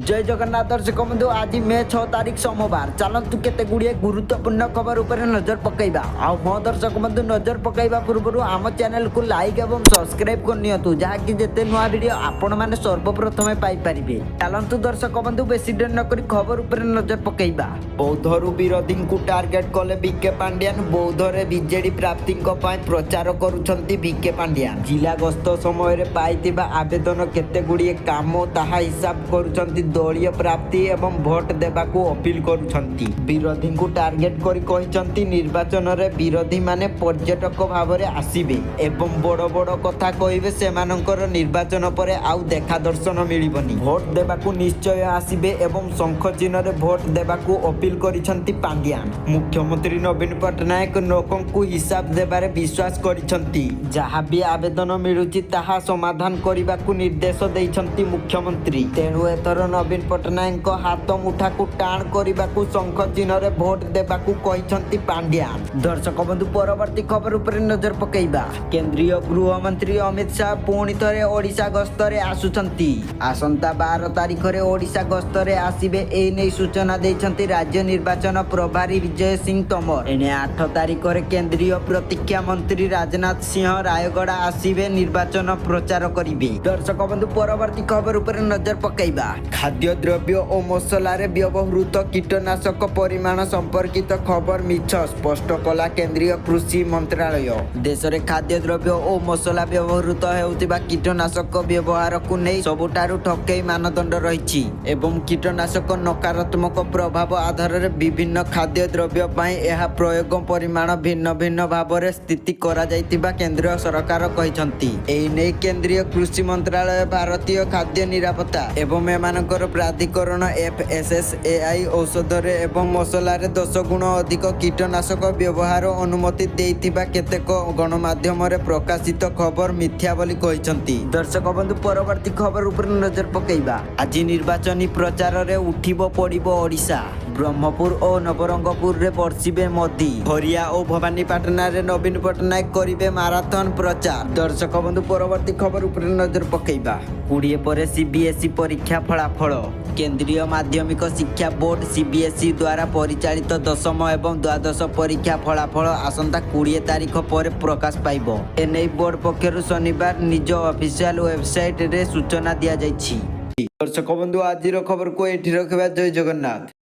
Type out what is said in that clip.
जय जगन्नाथ दर्शक बंधु आज मे 6 तारीख सोमवार चलतु केते गुड़िए गुरुत्वपूर्ण खबर उपर नजर पकईबा हाँ दर्शक बंधु नजर पकईबा पूर्व आम चैनल को लाइक एवं सब्सक्राइब करनियतु जहाँकि जेते नुआ वीडियो आपण माने सर्वप्रथमे पाई परिबे। चलतु दर्शक बंधु बेसी देर न करी खबर उपर नजर पकईबा। बौद्धरु विरोधी को टार्गेट कले बीके पांड्यान बौद्धरे बीजेडी प्राप्ति प्रचार करुछंती बीके पांड्यान जिला गस्त समय रे पाइतिबा आवेदन केते गुड़िए काम ताहा हिसाब करुछंती दलीय प्राप्ति एवं भोट देबाकू अपील करुछंती। विरोधी को टार्गेट करी कहिसंती निर्वाचन रे विरोधी माने पर्यटक भाव रे आसीबे एवं बड़ बड़ कथा कहिबे सेमानकर निर्वाचन परे आउ देखा दर्शन मिलिबनी भोट देबाकू निश्चय आसीबे एवं शंख चिन्ह रे भोट देबाकू अपील करिसंती पांड्यान। मुख्यमंत्री नवीन पटनायक लोकंकू हिसाब देबारे विश्वास करिसंती जहाँ भी आवेदन मिलुची ताहा समाधान करिबाकू निर्देश दैछंती मुख्यमंत्री। तेणु एथर नवीन पटनायक हाथ मुठा को टाण करने शंख चिन्ह रे भोट देबाकू कहिसंती पांड्यान। दर्शक बंधु परवर्ती खबर उपर नजर पकईबा। केंद्रीय गृह मंत्री अमित शाह पुणी थरे ओडिशा गस्तरे आसुछंती। आसंता 12 तारीख रे ओडिशा गस्तरे आसीबे ए नै सूचना दैछंती राज्य निर्वाचन प्रभारी विजय सिंह तोमर। एने 8 तारीख रे केंद्रीय प्रतिरक्षा मंत्री राजनाथ सिंह रायगढ़ आसीबे निर्वाचन प्रचार करिवे। दर्शक बंधु परवर्ती खबर उपर नजर पकईबा। खाद्य द्रव्य और मसला रे व्यवहृत कीटनाशक परिमाण संपर्कित खबर मिछ स्पष्ट कला केंद्रीय कृषि मंत्रालय। देश रे खाद्य द्रव्य और मसला व्यवहृत हेउतिबा कीटनाशक व्यवहार को नै सबुठारु ठकेई मानदंड रहिछि एवं कीटनाशक नकारात्मक प्रभाव आधार रे विभिन्न खाद्य द्रव्य पई एहा प्रयोग परिमाण भिन्न भिन्न भाव रे स्थिति करा जाइतिबा केंद्र सरकार कहिसंती। एई नै केंद्रीय कृषि मंत्रालय भारतीय खाद्य निरापत्ता एवं एमानकर प्राधिकरण FSSAI औषध रे एवं मसला रे 10 गुण अधिक कीटनाशक व्यवहार अनुमति देइतिबा केतेक गणमाध्यम रे प्रकाशित खबर मिथ्या बोली कहिसंती। दर्शक बंधु परवर्ती खबर उपर नजर पकईबा। आज निर्वाचनी प्रचार रे उठिबो पड़िबो ओडिशा। ब्रह्मपुर और नवरंगपुर रे बर्षिबे मोदी। हरिया और भवानीपाटना रे नवीन पटनायक करिबे माराथन प्रचार। दर्शक बंधु परवर्ती खबर उपर नजर पकईबा। 20 पर CBSE परीक्षा फलाफल। केंद्रीय माध्यमिक शिक्षा बोर्ड CBSE द्वारा परिचालित 10वीं एवं द्वादश परीक्षा फलाफल आसंता 20 तारीख पर प्रकाश पाइबो। एने बोर्ड पक्षरु शनिवार निज ऑफिशियल वेबसाइट रे सूचना दिया जाइछि। दर्शक बंधु आज खबर को एठी रखबा। जय जगन्नाथ।